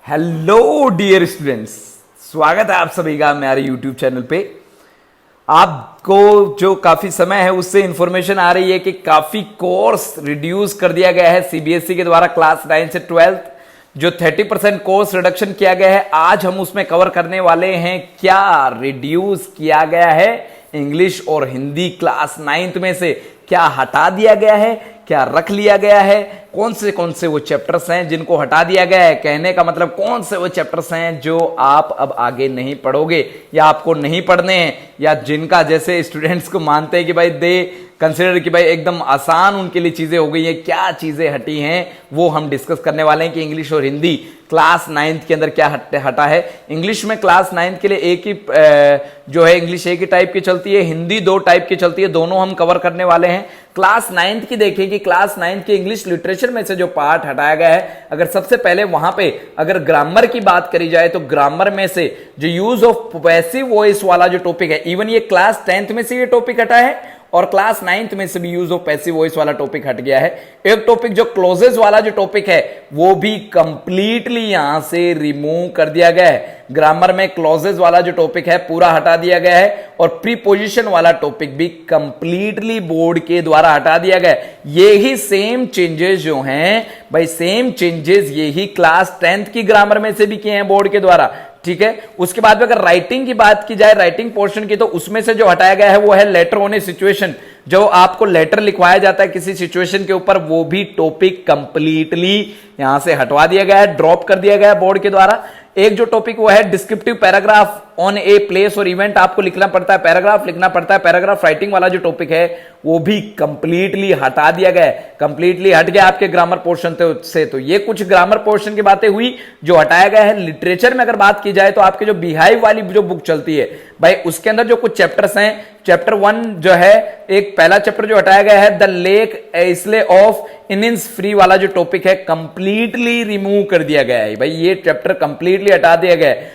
Hello dear students, स्वागत है आप सभी का मेरे यूट्यूब चैनल पे। आपको जो काफी समय है उससे इंफॉर्मेशन आ रही है कि काफी कोर्स रिड्यूस कर दिया गया है सीबीएसई के द्वारा क्लास 9 से 12th। जो 30% कोर्स रिडक्शन किया गया है, आज हम उसमें कवर करने वाले हैं क्या रिड्यूस किया गया है इंग्लिश और हिंदी क्लास 9th में से, क्या हटा दिया गया है, क्या रख लिया गया है, कौन से वो चैप्टर्स हैं जिनको हटा दिया गया है। कहने का मतलब कौन से वो चैप्टर्स हैं जो आप अब आगे नहीं पढ़ोगे या आपको नहीं पढ़ने हैं, या जिनका जैसे स्टूडेंट्स को मानते हैं कि भाई दे कंसिडर कि भाई एकदम आसान उनके लिए चीजें हो गई हैं, क्या चीजें हटी हैं वो हम डिस्कस करने वाले हैं कि इंग्लिश और हिंदी क्लास 9th के अंदर क्या हटा है। इंग्लिश में क्लास 9th के लिए एक ही जो है इंग्लिश एक ही टाइप की चलती है, हिंदी 2 टाइप की चलती है, दोनों हम कवर करने वाले हैं। क्लास 9th की देखें कि क्लास 9th के इंग्लिश लिटरेचर में से जो पार्ट हटाया गया है, अगर सबसे पहले वहां पे अगर ग्रामर की बात करी जाए तो ग्रामर में से जो यूज ऑफ पैसिव वॉइस वाला जो टॉपिक है, इवन ये क्लास 10th में से ये टॉपिक हटा है और क्लास 9th में से भी यूज ऑफ पैसिव वॉइस वाला टॉपिक हट गया है। एक टॉपिक जो क्लोजेस वाला जो टॉपिक है वो भी कंप्लीटली यहां से रिमूव कर दिया गया है। ग्रामर में क्लोजेस वाला जो टॉपिक है पूरा हटा दिया गया है और प्रीपोजिशन वाला टॉपिक भी कंप्लीटली बोर्ड के द्वारा हटा दिया गया है। ये ही सेम चेंजेस जो हैं भाई, सेम चेंजेस यही क्लास 10th की ग्रामर में से भी किए हैं बोर्ड के द्वारा, ठीक है। उसके बाद में अगर राइटिंग की बात की जाए, राइटिंग पोर्शन की, तो उसमें से जो हटाया गया है वो है लेटर ऑन ए सिचुएशन। जो आपको लेटर लिखवाया जाता है किसी सिचुएशन के ऊपर, वो भी टॉपिक कंप्लीटली यहां से हटवा दिया गया है, ड्रॉप कर दिया गया है बोर्ड के द्वारा। एक जो टॉपिक वो है descriptive paragraph on a place और इवेंट, आपको लिखना पड़ता है, पैराग्राफ लिखना पड़ता है, पैराग्राफ राइटिंग वाला जो टॉपिक है वो भी कंप्लीटली हटा दिया गया है, कंप्लीटली हट गया आपके ग्रामर पोर्शन से। तो ये कुछ ग्रामर पोर्शन की बातें हुई जो हटाया गया है। लिटरेचर में अगर बात की जाए तो आपके जो बिहाइव वाली जो बुक चलती है भाई, उसके अंदर जो कुछ चैप्टर्स हैं, चैप्टर 1 जो है, एक पहला चैप्टर जो हटाया गया है the lake isle of Innisfree वाला जो टॉपिक है कंप्लीटली रिमूव कर दिया गया है भाई, ये चैप्टर कंप्लीटली हटा दिया गया है।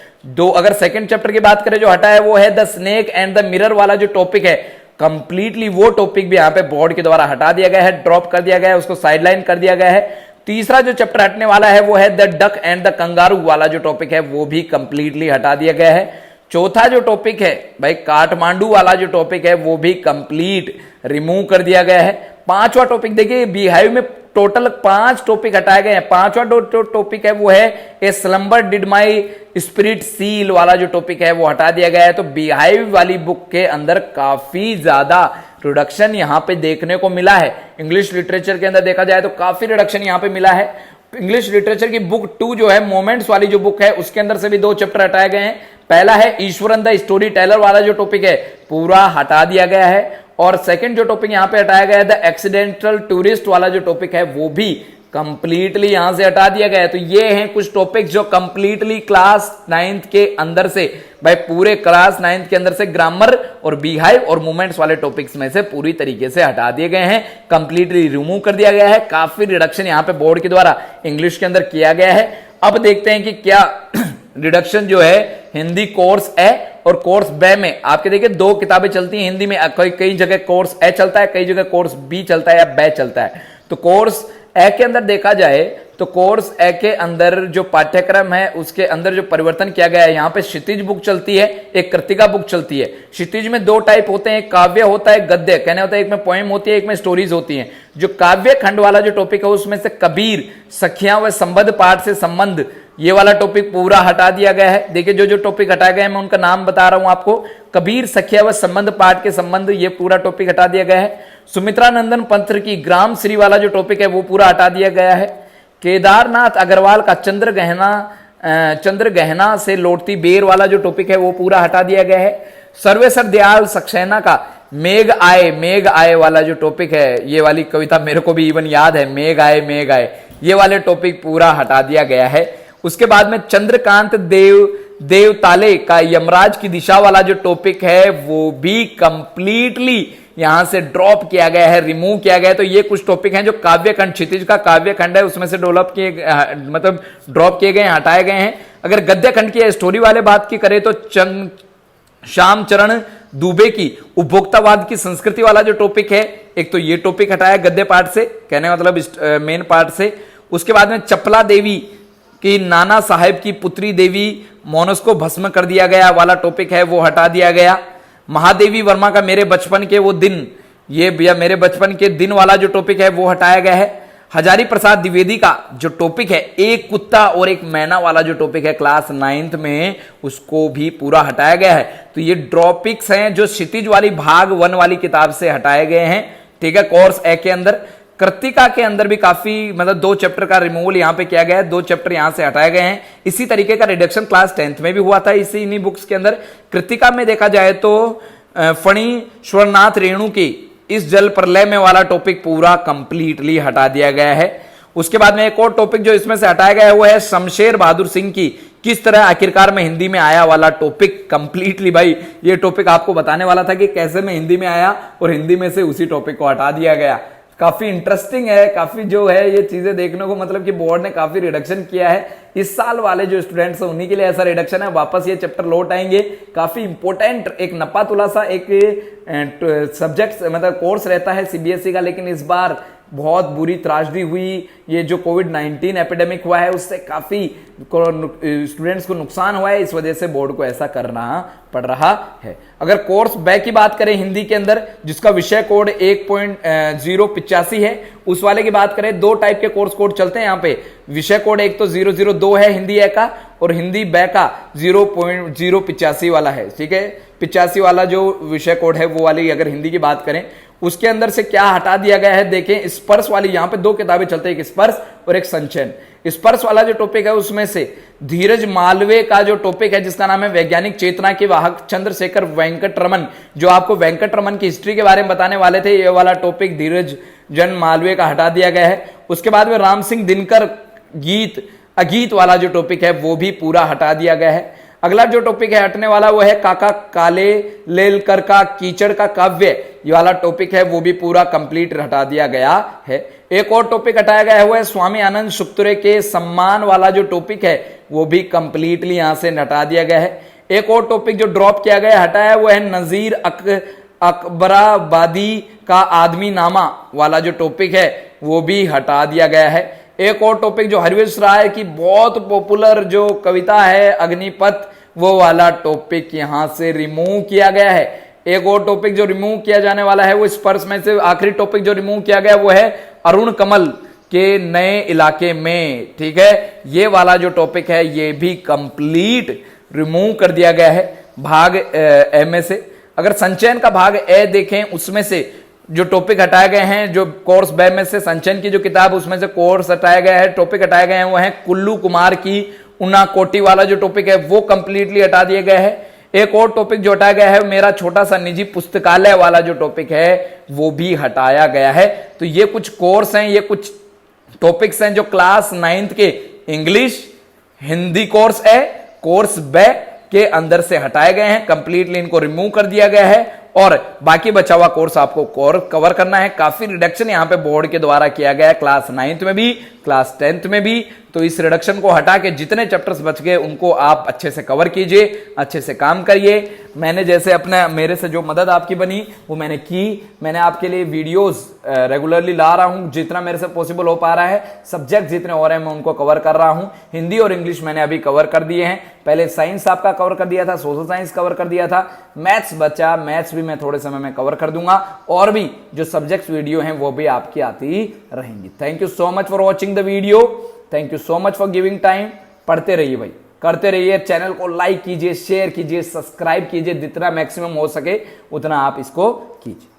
अगर सेकंड चैप्टर की बात करें जो हटा है वो है the snake and the mirror वाला जो टॉपिक है, कंप्लीटली वो टॉपिक भी यहां पे बोर्ड के द्वारा हटा दिया गया है, ड्रॉप कर दिया गया है, उसको साइडलाइन कर दिया गया है। तीसरा जो चैप्टर हटने वाला है वो है the duck and the kangaroo वाला जो टॉपिक है वो भी कंप्लीटली हटा दिया गया है। चौथा जो टॉपिक है भाई काठमांडू वाला जो टॉपिक है वो भी कंप्लीट रिमूव कर दिया गया है। पांचवा टॉपिक देखिए, बिहाइव में टोटल 5 टॉपिक हटाए गए हैं। पांचवा टॉपिक है वो है a slumber did my spirit seal वाला जो टॉपिक है वो हटा दिया गया है। तो बिहाइव वाली बुक के अंदर काफी ज्यादा रिडक्शन यहां पे देखने को मिला है। इंग्लिश लिटरेचर के अंदर देखा जाए तो काफी रिडक्शन यहां पे मिला है। इंग्लिश लिटरेचर की बुक 2 जो है मोमेंट्स वाली जो बुक है, उसके अंदर से भी 2 चैप्टर हटाए गए हैं। पहला है ईश्वरन द स्टोरी टेलर वाला जो टॉपिक है पूरा हटा दिया गया है, और सेकंड जो टॉपिक यहां पे हटाया गया है द एक्सीडेंटल टूरिस्ट वाला जो टॉपिक है वो भी कंप्लीटली यहां से हटा दिया गया है। तो ये हैं कुछ टॉपिक्स जो कंप्लीटली क्लास 9th के अंदर से भाई, पूरे क्लास 9th के अंदर से ग्रामर और बिहाइव और मूवमेंट्स वाले टॉपिक्स में से पूरी तरीके से हटा दिए गए हैं, कंप्लीटली रिमूव कर दिया गया है। काफी रिडक्शन यहां पे बोर्ड के द्वारा इंग्लिश के अंदर किया गया है। अब देखते हैं कि क्या रिडक्शन जो है हिंदी कोर्स ए और कोर्स बे में, आपके देखिए 2 किताबें चलती हैं हिंदी में, कई जगह कोर्स ए चलता है, कई जगह कोर्स बी चलता है या बे चलता है। तो कोर्स ए के अंदर देखा जाए तो कोर्स ए के अंदर जो पाठ्यक्रम है उसके अंदर जो परिवर्तन किया गया है, यहाँ पे क्षितिज बुक चलती है, एक कृतिका बुक चलती है। क्षितिज में 2 टाइप होते हैं, काव्य होता है, गद्य कहने होता है, एक में पोएम होती है, एक में स्टोरीज होती हैं। जो काव्य खंड वाला जो टॉपिक है उसमें से कबीर, सखियां व संबद्ध पाठ से संबंध, ये वाला टॉपिक पूरा हटा दिया गया है। देखिए जो टॉपिक हटाए गए हैं मैं उनका नाम बता रहा हूं आपको। कबीर, सखिया व संबंध पाठ के संबंध, ये पूरा टॉपिक हटा दिया गया है। सुमित्रा नंदन पंथ की ग्राम श्री वाला जो टॉपिक है वो पूरा हटा दिया गया है। केदारनाथ अग्रवाल का चंद्र गहना से लौटती बेर वाला जो टॉपिक है वो पूरा हटा दिया गया है। सर्वेसर दयाल सक्सेना का मेघ आए वाला जो टॉपिक है, ये वाली कविता मेरे को भी इवन याद है, मेघ आए, ये वाले टॉपिक पूरा हटा दिया गया है। उसके बाद में चंद्रकांत देवताले का यमराज की दिशा वाला जो टॉपिक है वो भी कंप्लीटली यहां से ड्रॉप किया गया है, रिमूव किया गया है। तो ये कुछ टॉपिक हैं जो काव्य खंड, क्षितिज का काव्य खंड है उसमें से डेवलप किए, मतलब ड्रॉप किए गए हैं, हटाए गए हैं। अगर गद्य खंड की स्टोरी वाले बात की करें तो श्याम चरण दुबे की उपभोक्तावाद की संस्कृति वाला जो टॉपिक है, एक तो ये टॉपिक हटाया गद्य पार्ट से, कहने मतलब मेन पार्ट से। उसके बाद में चपला देवी कि नाना साहेब की पुत्री देवी मोनस को भस्म कर दिया गया वाला टॉपिक है वो हटा दिया गया। महादेवी वर्मा का मेरे बचपन के वो दिन, ये भैया मेरे बचपन के दिन वाला जो टॉपिक है वो हटाया गया है। हजारी प्रसाद द्विवेदी का जो टॉपिक है एक कुत्ता और एक मैना वाला जो टॉपिक है क्लास 9th में, उसको भी पूरा हटाया गया है। तो ये टॉपिक्स हैं जो क्षितिज वाली भाग 1 वाली किताब से हटाए गए हैं, ठीक है, कोर्स ए के अंदर। कृतिका के अंदर भी काफी मतलब 2 चैप्टर का रिमूवल यहां पे किया गया है, 2 चैप्टर यहां से हटाए गए हैं। इसी तरीके का रिडक्शन क्लास 10th में भी हुआ था इसी इन्हीं बुक्स के अंदर। कृतिका में देखा जाए तो फणी स्वरनाथ रेणु की इस जल प्रलय में वाला टॉपिक पूरा कंप्लीटली हटा दिया गया है। उसके बाद में एक और टॉपिक जो इसमें से हटाया गया है वो है शमशेर बहादुर सिंह की किस तरह आखिरकार में हिंदी में आया वाला टॉपिक। कंप्लीटली भाई ये टॉपिक आपको बताने वाला था कि कैसे में हिंदी में आया और हिंदी में से उसी टॉपिक को हटा दिया गया। काफी इंटरेस्टिंग है, काफी जो है ये चीजें देखने को मतलब कि बोर्ड ने काफी रिडक्शन किया है। इस साल वाले जो स्टूडेंट्स हैं उन्हीं के लिए ऐसा रिडक्शन है, वापस ये चैप्टर लौट आएंगे। काफी इंपॉर्टेंट एक नपा तुला सा एक सब्जेक्ट मतलब कोर्स रहता है सीबीएसई का, लेकिन इस बार बहुत बुरी त्रासदी हुई। ये जो कोविड-19 एपिडेमिक हुआ है उससे काफी स्टूडेंट्स को नुकसान हुआ है, इस वजह से बोर्ड को ऐसा करना पड़ रहा है। अगर कोर्स बै की बात करें हिंदी के अंदर, जिसका विषय कोड 1.085 है, उस वाले की बात करें 2 टाइप के कोर्स कोड चलते हैं यहाँ पे। विषय कोड एक तो 002 है हिंदी ए का, और हिंदी बै का 0.085 वाला है, ठीक है। 85 वाला जो विषय कोड है वो वाली अगर हिंदी की बात करें, उसके अंदर से क्या हटा दिया गया है देखें। स्पर्श वाली यहाँ पे 2 किताबें चलते हैं, एक स्पर्श और एक संचयन। स्पर्श वाला जो टॉपिक है उसमें से धीरज मालवीय का जो टॉपिक है जिसका नाम है वैज्ञानिक चेतना के वाहक चंद्रशेखर वेंकट रमन, जो आपको वेंकट रमन की हिस्ट्री के बारे में बताने वाले थे, ये वाला टॉपिक धीरज जन मालवीय का हटा दिया गया है। उसके बाद में राम सिंह दिनकर गीत अगीत वाला जो टॉपिक है वो भी पूरा हटा दिया गया है। अगला जो टॉपिक है हटने वाला वो है काका काले लेलकर का कीचड़ का काव्य, ये वाला टॉपिक है वो भी पूरा कंप्लीट हटा दिया गया है। एक और टॉपिक हटाया गया है वो है स्वामी आनंद शुक्तरे के सम्मान वाला जो टॉपिक है वो भी कंप्लीटली यहां से हटा दिया गया है। एक और टॉपिक जो ड्रॉप किया गया हटाया वो है नजीर अकबराबादी का आदमी नामा वाला जो टॉपिक है वो भी हटा दिया गया है। एक और टॉपिक जो हरवंश राय की बहुत पॉपुलर जो कविता है अग्निपथ, वो वाला टॉपिक यहां से रिमूव किया गया है। एक और टॉपिक जो रिमूव किया जाने वाला है वो स्पर्श में से आखिरी टॉपिक जो रिमूव किया गया वो है अरुण कमल के नए इलाके में, ठीक है। ये वाला जो टॉपिक है ये भी कंप्लीट रिमूव कर दिया गया है भाग ए में से। अगर संचयन का भाग ए देखें उसमें से जो टॉपिक हटाए गए हैं, जो कोर्स बै में से संचयन की जो किताब उसमें से कोर्स हटाया गया है, टॉपिक हटाए गए हैं वो है कुल्लू कुमार की उना कोटी वाला जो टॉपिक है वो कंप्लीटली हटा दिया गया है। एक और टॉपिक जो हटाया गया है मेरा छोटा सा निजी पुस्तकालय वाला जो टॉपिक है वो भी हटाया गया है। तो ये कुछ कोर्स हैं, ये कुछ टॉपिक्स हैं जो क्लास 9th के इंग्लिश हिंदी कोर्स है कोर्स बै के अंदर से हटाए गए हैं, कंप्लीटली इनको रिमूव कर दिया गया है और बाकी बचा हुआ कोर्स आपको कवर करना है। काफी रिडक्शन यहां पे बोर्ड के द्वारा किया गया है क्लास 9th में भी क्लास 10th में भी। तो इस रिडक्शन को हटा के जितने चैप्टर्स बच गए उनको आप अच्छे से कवर कीजिए, अच्छे से काम करिए। मैंने जैसे अपना मेरे से जो मदद आपकी बनी वो मैंने की। मैंने आपके लिए वीडियोस रेगुलरली ला रहा हूं, जितना मेरे से पॉसिबल हो पा रहा है। सब्जेक्ट जितने हो रहे हैं मैं उनको कवर कर रहा हूं। हिंदी और इंग्लिश मैंने अभी कवर कर दिए हैं। पहले साइंस आपका कवर कर दिया था, सोशल साइंस कवर कर दिया था, मैथ्स बचा, मैथ्स भी मैं थोड़े समय में कवर कर दूंगा और भी जो सब्जेक्ट्स वीडियो हैं वो भी आपकी आती रहेंगी। Thank you so much for watching the video, thank you so much for giving time. पढ़ते रहिए भाई, करते रहिए। चैनल को लाइक कीजिए, शेयर कीजिए, सब्सक्राइब कीजिए, जितना मैक्सिमम हो सके उतना आप इसको कीजिए।